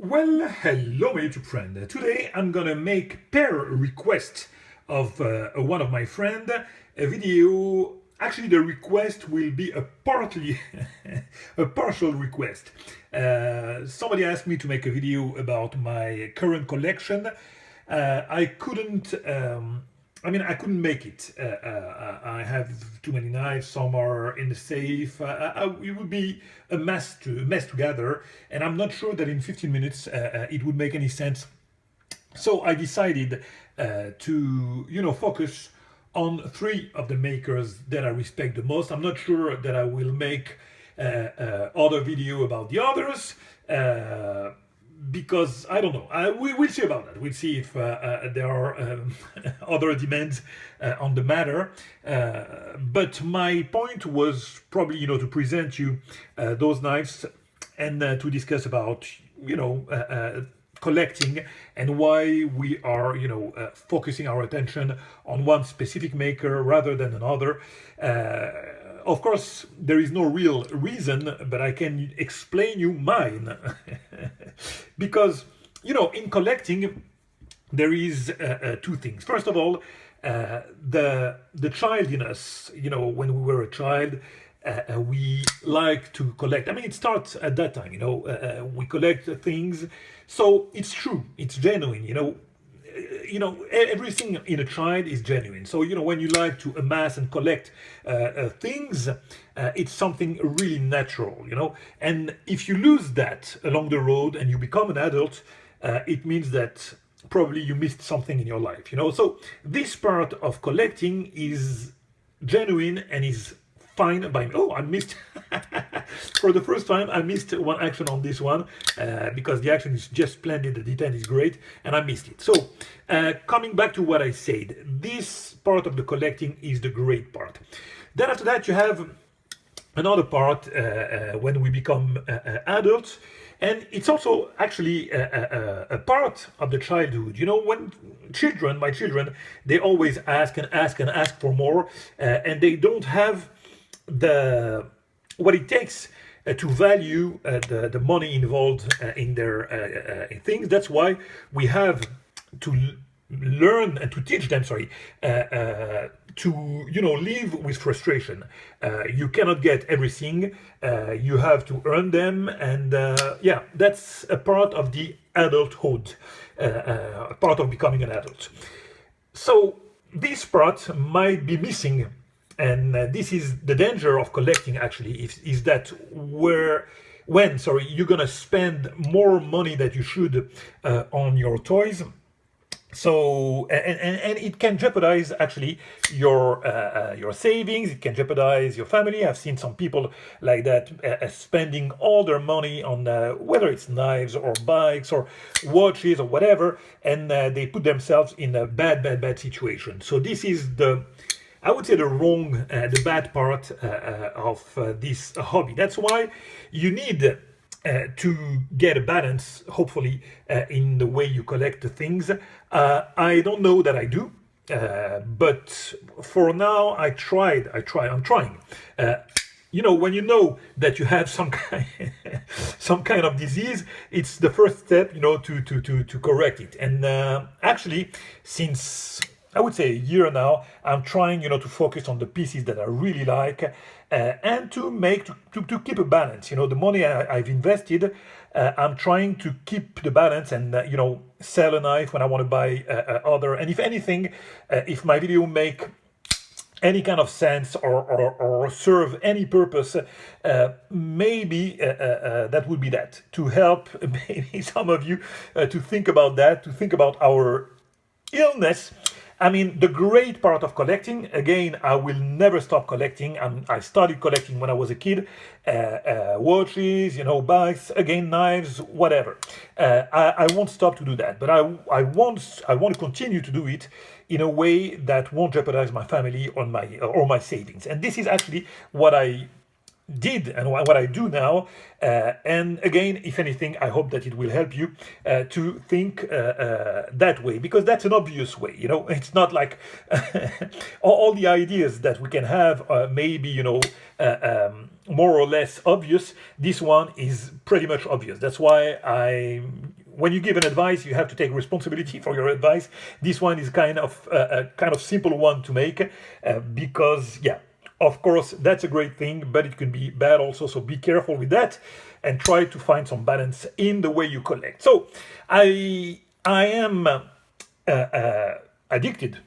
Well, hello, my YouTube friend. Today I'm gonna make per request of one of my friend a video. Actually, the request will be a partly a partial request. Somebody asked me to make a video about my current collection. I couldn't. I couldn't make it. I have too many knives. Some are in the safe. It would be a mess to gather, and I'm not sure that in 15 minutes it would make any sense. So I decided to, focus on three of the makers that I respect the most. I'm not sure that I will make other video about the others. Because I don't know. We'll see about that. We'll see if there are other demands on the matter. But my point was probably, to present you those knives and to discuss about, collecting and why we are, focusing our attention on one specific maker rather than another. Of course, there is no real reason, but I can explain you mine. Because, in collecting, there is two things. First of all, the child in us, when we were a child, we like to collect. I mean, it starts at that time, we collect things. So it's true, it's genuine, everything in a child is genuine. So when you like to amass and collect things, it's something really natural, and if you lose that along the road and you become an adult, it means that probably you missed something in your life. So this part of collecting is genuine and is fine by me. Oh, I missed for the first time. I missed one action on this one because the action is just splendid, the detent is great, and I missed it. So coming back to what I said, this part of the collecting is the great part. Then after that you have another part when we become adults, and it's also actually a part of the childhood. When my children, they always ask and ask and ask for more, and they don't have what it takes to value the money involved in their things. That's why we have to learn and to teach them, to live with frustration. You cannot get everything. You have to earn them, and that's a part of the adulthood, a part of becoming an adult. So this part might be missing. And this is the danger of collecting, actually, is that when you're gonna spend more money that you should on your toys. So and it can jeopardize actually your savings. It can jeopardize your family. I've seen some people like that spending all their money on whether it's knives or bikes or watches or whatever, and they put themselves in a bad situation. So this is I would say the bad part of this hobby. That's why you need to get a balance, hopefully, in the way you collect the things. I don't know that I do, but for now, I'm trying. When you know that you have some kind of disease, it's the first step, to correct it. And actually, since I would say a year now, I'm trying, to focus on the pieces that I really like, and to keep a balance. The money I've invested, I'm trying to keep the balance and sell a knife when I want to buy other. And if anything, if my video make any kind of sense or serve any purpose, maybe that would be that, to help maybe some of you to think about that, to think about our illness. I mean, the great part of collecting, again, I will never stop collecting. I started collecting when I was a kid, watches, bikes, again, knives, whatever. I won't stop to do that, but I want to continue to do it in a way that won't jeopardize my family or my savings. And this is actually what I did and what I do now. And again, if anything, I hope that it will help you to think that way, because that's an obvious way. You know, it's not like all the ideas that we can have maybe, you know, more or less obvious. This one is pretty much obvious. That's why when you give an advice, you have to take responsibility for your advice. This one is kind of a kind of simple one to make because, yeah, of course, that's a great thing, but it can be bad also. So be careful with that and try to find some balance in the way you collect. So I am addicted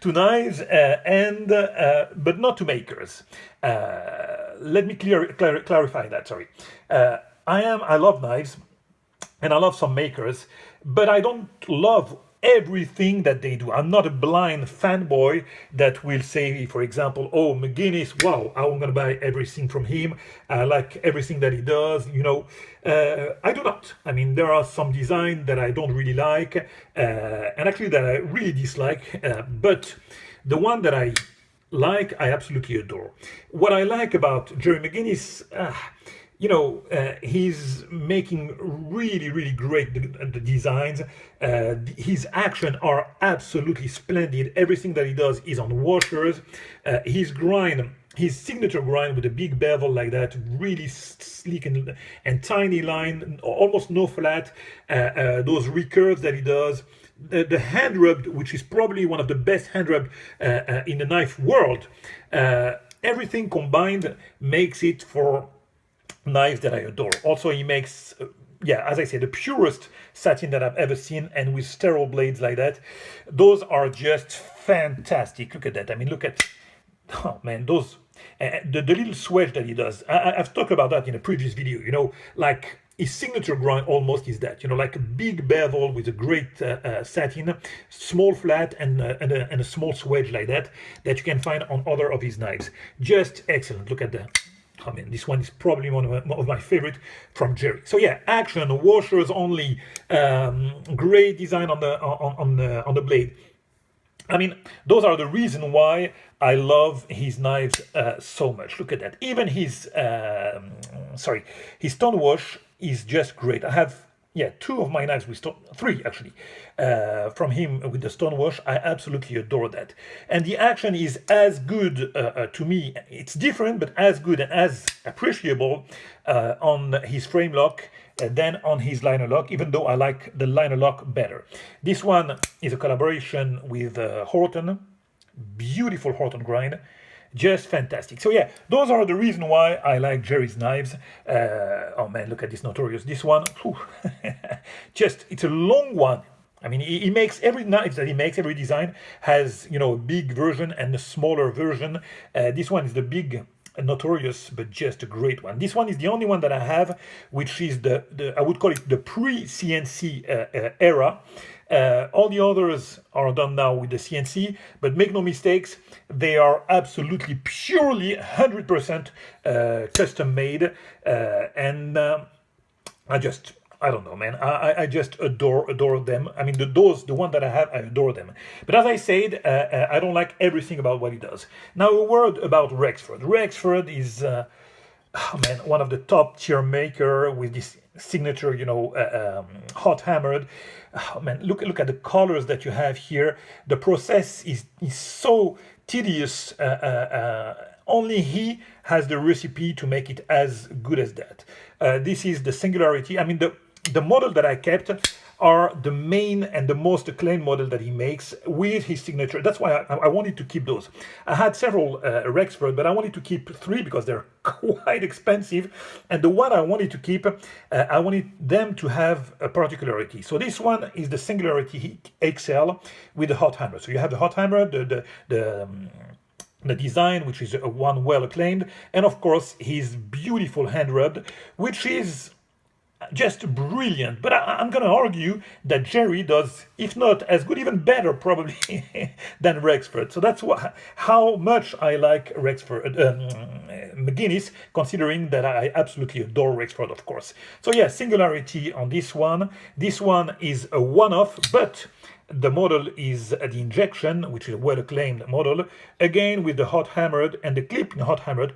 to knives, and but not to makers. Let me clarify that. Sorry, I love knives, and I love some makers, but I don't love everything that they do. I'm not a blind fanboy that will say, for example, oh, McGinnis, wow, I'm gonna buy everything from him. I like everything that he does. You know, I do not. I mean, there are some design that I don't really like, and actually that I really dislike. But the one that I like, I absolutely adore. What I like about Gerry McGinnis, you know, he's making really, really great the designs. His actions are absolutely splendid. Everything that he does is on washers. His grind, his signature grind with a big bevel like that, really sleek and tiny line, almost no flat. Those recurves that he does. The hand rubbed, which is probably one of the best hand rubbed in the knife world. Everything combined makes it for knives that I adore. Also, he makes, yeah, as I say, the purest satin that I've ever seen, and with sterile blades like that. Those are just fantastic. Look at that. I mean, look at, oh man, those, the little swedge that he does. I've talked about that in a previous video, you know, like his signature grind almost is that, you know, like a big bevel with a great satin, small flat, and a small swedge like that you can find on other of his knives. Just excellent. Look at that. I mean, this one is probably one of my favorite from Gerry. So yeah, action, washers only, great design on the blade. I mean, those are the reason why I love his knives so much. Look at that. Even his his stone wash is just great. I have, yeah, two of my knives with three actually, from him with the stone wash. I absolutely adore that. And the action is as good to me. It's different, but as good and as appreciable on his frame lock than on his liner lock, even though I like the liner lock better. This one is a collaboration with Horton. Beautiful Horton grind. Just fantastic. So yeah, those are the reason why I like Gerry's knives. Oh man, look at this Notorious. This one, just, it's a long one. I mean, he makes every knife that he makes, every design has, you know, a big version and a smaller version. This one is the big Notorious, but just a great one. This one is the only one that I have, which is the I would call it the pre-CNC era. All the others are done now with the CNC, but make no mistakes, they are absolutely purely 100% custom made, and I don't know, man. I just adore them. I mean, the one that I have, I adore them. But as I said, I don't like everything about what he does. Now, a word about Rexford. Rexford is, oh man, one of the top tier maker with this signature, you know, hot hammered. Oh man, look at the colors that you have here. The process is so tedious. Only he has the recipe to make it as good as that. This is the Singularity. I mean, the model that I kept are the main and the most acclaimed model that he makes with his signature. That's why I wanted to keep those. I had several Rexford, but I wanted to keep three because they're quite expensive. And the one I wanted to keep, I wanted them to have a particularity. So this one is the Singularity XL with the hot hammer. So you have the hot hammer, the design, which is one well acclaimed, and of course his beautiful hand rubbed, which is just brilliant. But I'm gonna argue that Gerry does, if not as good, even better probably than Rexford. So that's how much I like Rexford, McGinnis, considering that I absolutely adore Rexford, of course. So yeah, Singularity on this one. This one is a one-off, but The model is the injection, which is a well-acclaimed model, again with the hot hammered and the clip in hot hammered,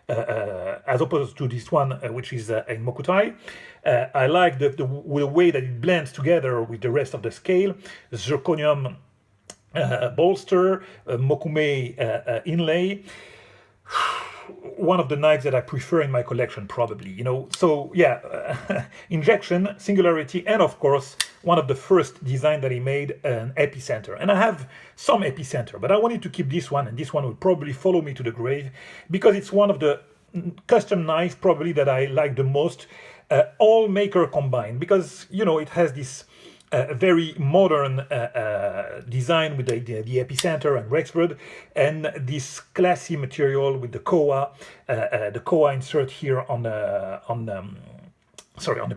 as opposed to this one, which is in Mokutai. I like the way that it blends together with the rest of the scale. Zirconium bolster, Mokume inlay. One of the knives that I prefer in my collection, probably, you know. So yeah, injection, singularity, and of course one of the first design that he made, an epicenter. And I have some epicenter, but I wanted to keep this one, and this one will probably follow me to the grave because it's one of the custom knives probably that I like the most, all maker combined, because you know it has this very modern design with the epicenter and Rexford, and this classy material with the koa insert here on the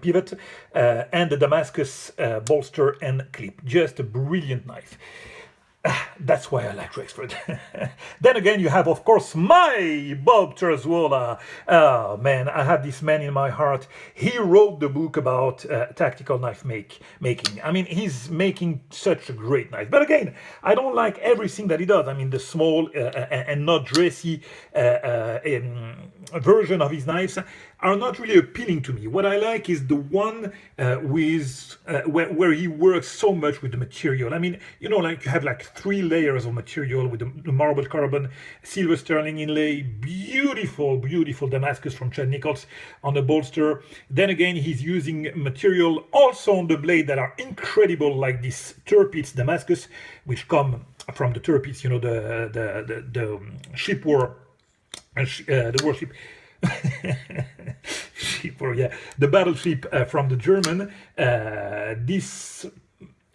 pivot, and the Damascus bolster and clip. Just a brilliant knife. That's why I like Rexford. Then again, you have, of course, my Bob Terzuola. Oh man, I have this man in my heart. He wrote the book about tactical knife making. I mean, he's making such a great knife. But again, I don't like everything that he does. I mean, the small and not dressy version of his knives are not really appealing to me. What I like is the one where he works so much with the material. I mean, you know, like you have like 3 layers of material with the marble carbon, silver sterling inlay, beautiful Damascus from Chad Nichols on the bolster. Then again, he's using material also on the blade that are incredible, like this Tirpitz Damascus, which come from the Tirpitz, you know, the ship war, the warship. The battleship from the German. This,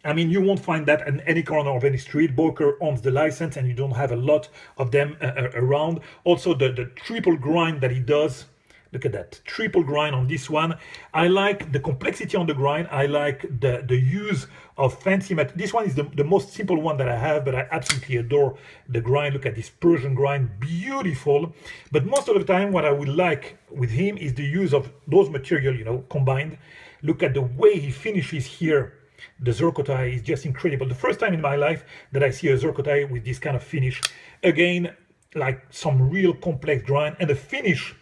I mean, you won't find that in any corner of any street. Boker owns the license, and you don't have a lot of them around. Also, the triple grind that he does. Look at that triple grind on this one. I like the complexity on the grind. I like the use of fancy material. This one is the most simple one that I have, but I absolutely adore the grind. Look at this Persian grind, beautiful. But most of the time, what I would like with him is the use of those material, you know, combined. Look at the way he finishes here. The zircotai is just incredible. The first time in my life that I see a zircotai with this kind of finish. Again, like some real complex grind, and the finish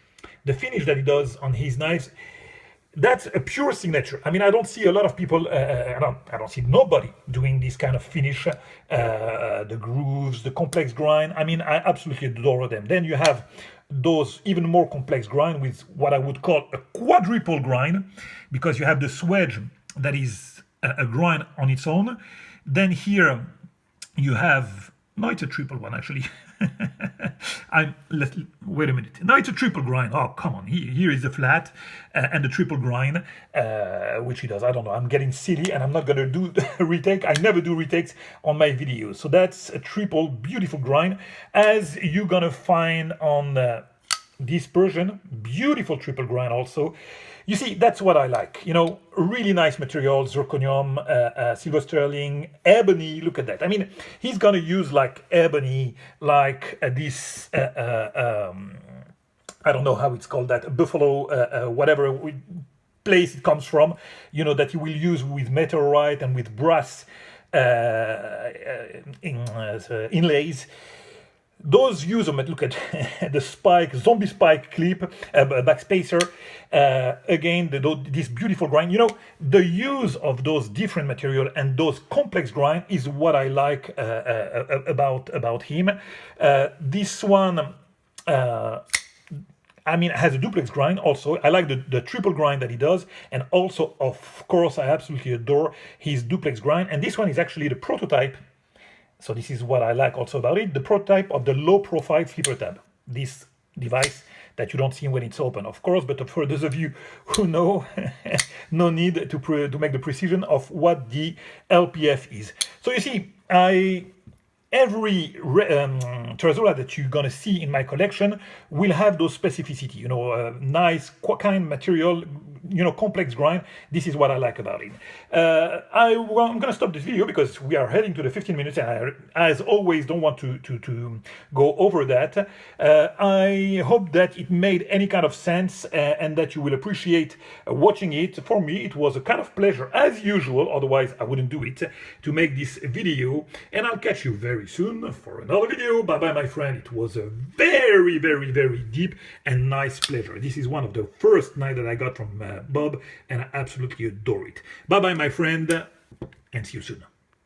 that he does on his knives, that's a pure signature. I mean, I don't see a lot of people, I don't see nobody doing this kind of finish, the grooves, the complex grind. I mean, I absolutely adore them. Then you have those even more complex grind with what I would call a quadruple grind, because you have the swedge that is a grind on its own. Then here you have, no, it's a triple one actually. Wait a minute. No, it's a triple grind. Oh, come on. Here is the flat and the triple grind, which he does. I don't know. I'm getting silly, and I'm not going to do a retake. I never do retakes on my videos. So that's a triple, beautiful grind, as you're going to find on this Persian. Beautiful triple grind also. You see, that's what I like. You know, really nice material, zirconium, silver sterling, ebony. Look at that. I mean, he's going to use like ebony, like this, I don't know how it's called, that buffalo, whatever place it comes from, you know, that you will use with meteorite and with brass inlays. Those use them. Look at the spike, zombie spike clip, backspacer. Again, this beautiful grind. You know, the use of those different material and those complex grind is what I like about him. This one, I mean, has a duplex grind also. I like the triple grind that he does, and also, of course, I absolutely adore his duplex grind. And this one is actually the prototype. So this is what I like also about it, the prototype of the low-profile flipper tab. This device that you don't see when it's open, of course, but for those of you who know, no need to make the precision of what the LPF is. So you see, every Terzuola that you're gonna see in my collection will have those specificity, you know, nice kind material, complex grind. This is what I like about it. I'm going to stop this video because we are heading to the 15 minutes, and I, as always, don't want to go over that. I hope that it made any kind of sense and that you will appreciate watching it. For me, it was a kind of pleasure, as usual, otherwise I wouldn't do it, to make this video, and I'll catch you very soon for another video. Bye bye, my friend. It was a very, very, very deep and nice pleasure. This is one of the first knives that I got from Bob, and I absolutely adore it. Bye bye, my friend, and see you soon.